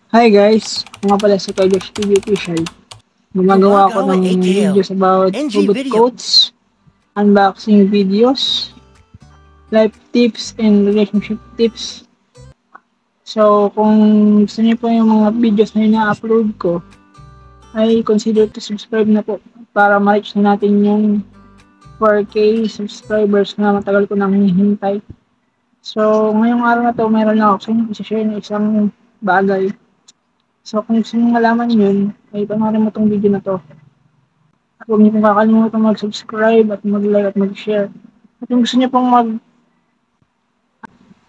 Hi guys! Ako nga pala si Kuya Josh TV Official. Gumagawa ako Gumagawa ng ATL, videos about NG hugot Video. quotes, unboxing videos, life tips, and relationship tips. So, kung gusto niyo po yung mga videos na ina-upload ko, ay consider to subscribe na po para ma-reach na natin yung 4K subscribers na matagal ko nang hinihintay. So, ngayong araw na to, meron lang ako sa inyo i-share na isang bagay. So, kung gusto nyo malaman yun, ay panoorin mo tong video na to. At huwag niyo pong kakalimutan mag-subscribe at mag-like at mag-share. At kung gusto niyo pong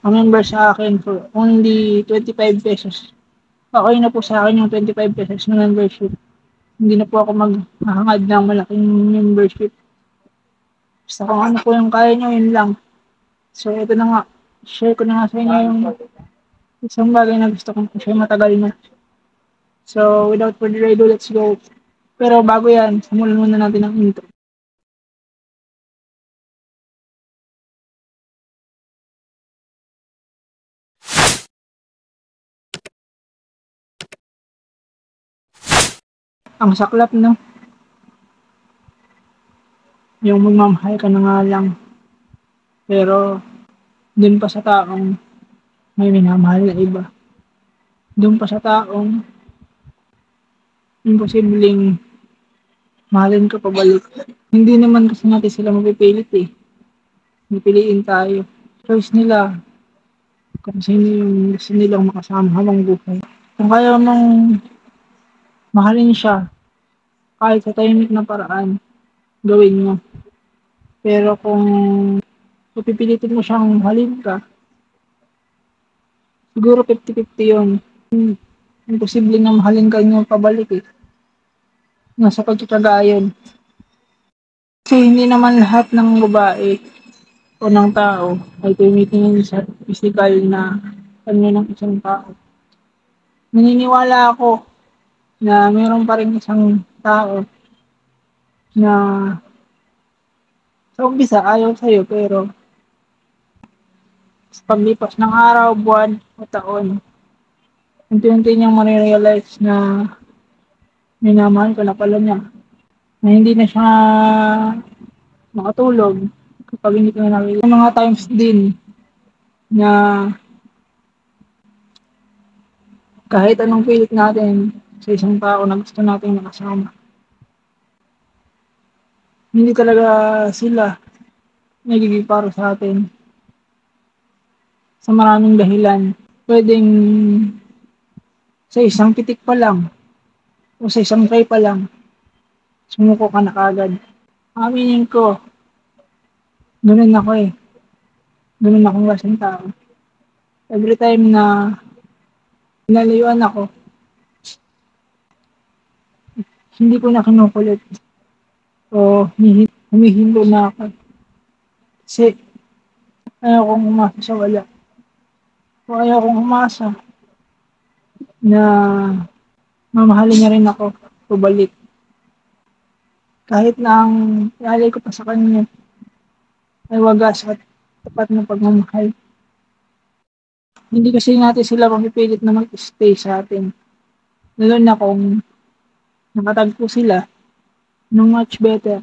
mag-member sa akin for only 25 pesos, okay na po sa akin yung 25 pesos na membership. Hindi na po ako maghahangad ng malaking membership. Basta kung ano po yung kaya nyo, yun lang. So, ito na nga. Share ko na nga sa inyo yung isang bagay na gusto kong share matagal na. So, without further ado, let's go. Pero bago yan, simulan muna natin ang intro. Ang saklap, no? Yung magmamahal ka na nga lang. Pero, dun pa sa taong may minamahal na iba. Dun pa sa taong imposibleng mahalin ka pabalik. Hindi naman kasi natin sila mapipilit eh. Pipiliin tayo. Choice nila kung sino yung gusto nilang makasama habang buhay. Kung kaya mong mahalin siya kahit sa tahimik na paraan, gawin mo. Pero kung pipilitin mo siyang mahalin ka, siguro 50-50 yun. Imposible na mahalin ka niyo pabalik eh. Nasa pagkakaga yun. Kasi hindi naman lahat ng babae o ng tao ay tumitingin sa physical na kanya ng isang tao. Naniniwala ako na mayroon pa rin isang tao na sa umpisa ayaw sa'yo pero sa paglipas ng araw, buwan o taon, unti-unti niyang marirealize na minamahal ka na pala niya. Na hindi na siya makatulog kapag hindi ko na nakikita. May mga times din na kahit anong pilit natin sa isang tao na gusto nating makasama, hindi talaga sila nagiging para sa atin sa maraming dahilan. Pwedeng sa isang pitik pa lang o sa isang try pa lang, sumuko ka na kagad. Aminin ko, ganun ako eh. Ganun akong klaseng tao. Every time na nalayuan ako, hindi ko na kinukulit o humihinto na ako. Kasi ayaw kong umasa sa wala. O ayaw kong umasa na mamahalin niya rin ako pabalik. Kahit na ang ialay ko pa sa kanya ay wagas at tapat ng pagmamahal. Hindi kasi natin sila mapipilit na mag-stay sa atin. Lalo na kung nakatagpo sila ng much better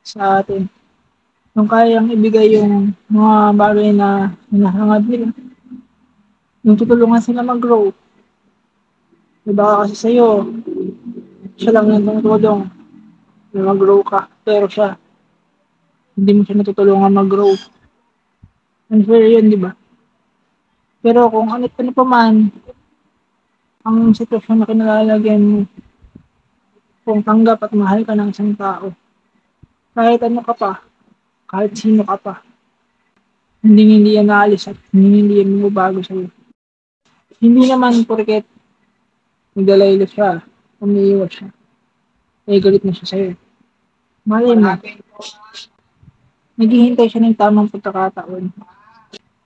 sa atin. Kung kayang ibigay yung mga bagay na hinahangad nila. Yung tutulungan sila mag-grow. Diba kasi sa'yo, siya lang yung tumutulong na mag-grow ka. Pero siya, hindi mo siya natutulungan mag-grow. Unfair yun, di ba? Pero kung ano pa man, ang sitwasyon na kinalalagyan mo, kung tanggap at mahal ka ng isang tao, kahit ano ka pa, kahit sino ka pa, hindi yan naalis at hindi yan mababago sa'yo. Hindi naman porket nagdalaylo siya, umiiwas siya, eh galit na siya sa'yo. Malay mo, naghihintay siya ng tamang pagkakataon.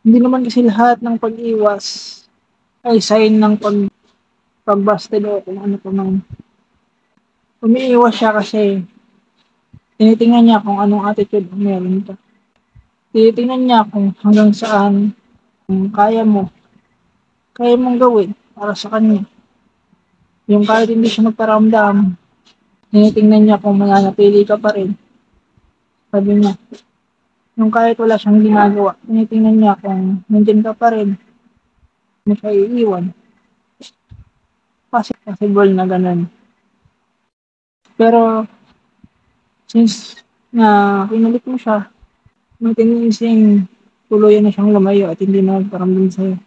Hindi naman kasi lahat ng pag-iwas ay sign ng pagbasted o kung ano pa man. Umiiwas siya kasi tinitingnan niya kung anong attitude ang meron ka. Tinitingnan niya kung hanggang saan kung kaya mong gawin para sa kanya. Yung kahit hindi siya magparamdam, tinitingnan niya kung mananatili ka pa rin. Sabi niya, yung kahit wala siyang ginagawa, tinitingnan niya kung nandiyan ka pa rin, hindi siya iiwan. Kasi possible na ganun. Pero, since na kinulit mo siya, may tendency tuluyan na siyang lumayo at hindi na magparamdam sa'yo.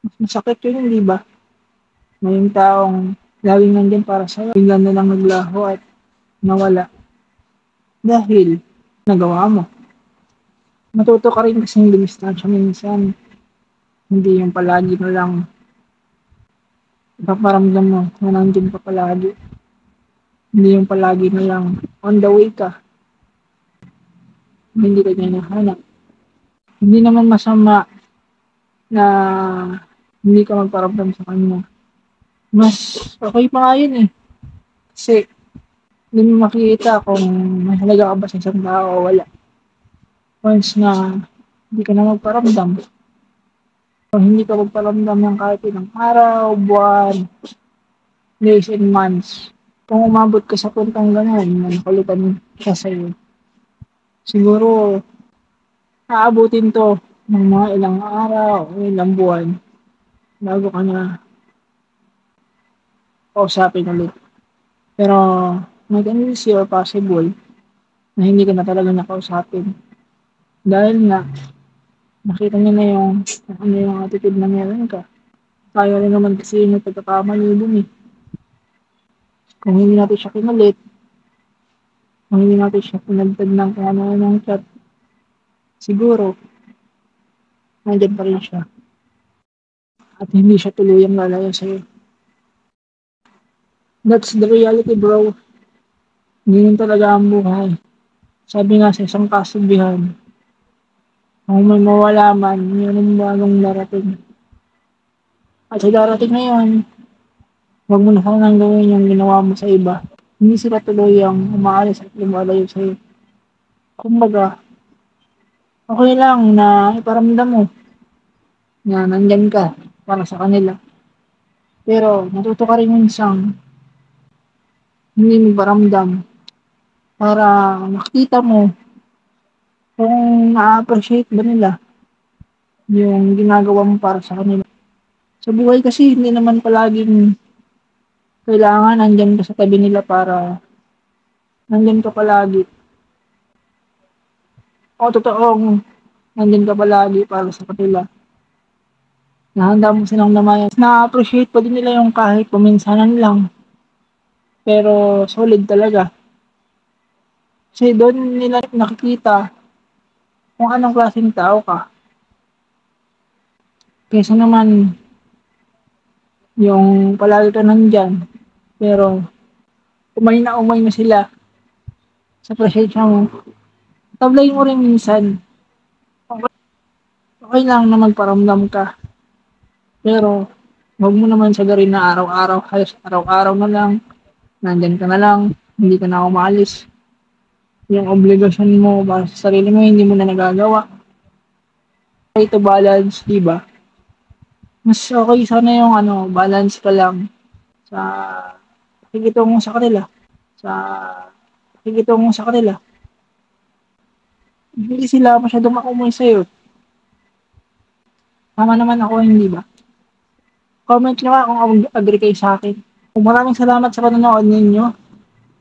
Mas masakit yun, hindi ba? Na yung taong laging nandiyan para sa'yo, bigla na lang naglaho at nawala. Dahil, nagawa mo. Matuto ka rin kasing dumistansya minsan. Hindi yung palagi na lang ipaparamdam mo na nandiyan ka palagi. Hindi yung palagi na lang on the way ka. Hindi ka niya nahanap. Hindi naman masama na hindi ka magparamdam sa kanya. Mas okay pa nga yun eh. Kasi hindi mo makikita kung may halaga ka ba sa isang tao o wala. Once na hindi ka na magparamdam, o hindi ka magparamdam ng kahit ilang araw, buwan, days and months, kung umabot ka sa puntang gano'n na nakalitan siya sa'yo, siguro aabutin 'to ng mga ilang araw o ilang buwan bago ka na kausapin ulit. Pero may tendency or possible na hindi ka na talaga niya kausapin dahil nga nakita niya na yung kung ano yung attitude na meron ka. Tayo rin naman kasi yung pagkakamali dun eh. Kung hindi natin siya kinulit, kung hindi natin siya pinagtag ng kung ano ng chat, siguro nandiyan pa rin siya at hindi siya tuluyang lalayo sa'yo. That's the reality, bro. Ganyan talaga ang buhay. Sabi nga sa isang kasabihan, kung may mawala man, yun ang bagong darating. At sa darating na yun, huwag mo na sanang gawin yung ginawa mo sa iba. Hindi sila tuluyang umaalis at lumalayo sa'yo. Kumbaga, okay lang na iparamdam mo na nandyan ka para sa kanila. Pero natuto ka rin minsang hindi magparamdam para makita mo kung na-appreciate ba nila yung ginagawa mo para sa kanila. Sa buhay kasi hindi naman palaging kailangan nandyan ka sa tabi nila para nandyan ka palagi. O totoong nandyan ka palagi para sa kanila. Nahanda mo silang damayan. Na-appreciate pa din nila yung kahit paminsanan lang. Pero solid talaga. Kasi doon nila nakikita kung anong klaseng tao ka. Kaysa naman yung palagi ka nandyan. Pero umay na sila sa presensya mo. Tablay mo rin minsan. Okay, okay lang na magparamdam ka. Pero huwag mo naman sagarin na araw-araw, halos araw-araw na lang, nandyan ka na lang, hindi ka na umalis. Yung obligasyon mo para sa sarili mo, hindi mo na nagagawa. Try to balance, di ba? Mas okay sana yung balance ka lang sa pakikitungo sa kanila. Sa pakikitungo sa kanila. Hindi sila masyadong makumoy sa'yo. Tama naman ako, hindi ba? Comment nyo nga kung agree kayo sa akin. Maraming salamat sa panonood ninyo.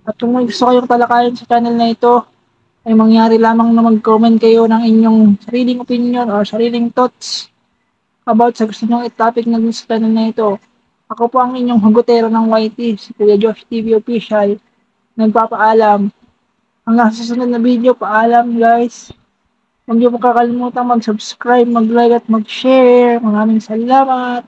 At kung may gusto kayong talakayan sa channel na ito, ay mangyari lamang na mag-comment kayo ng inyong sariling opinion or sariling thoughts about sa gusto nyong topic na sa channel na ito. Ako po ang inyong hagutero ng YT, si Kuya Josh TV Official. Nagpapaalam. Hanggang sa susunod na video, paalam guys. Huwag niyo po kakalimutan mag-subscribe, mag-like at mag-share. Maraming salamat.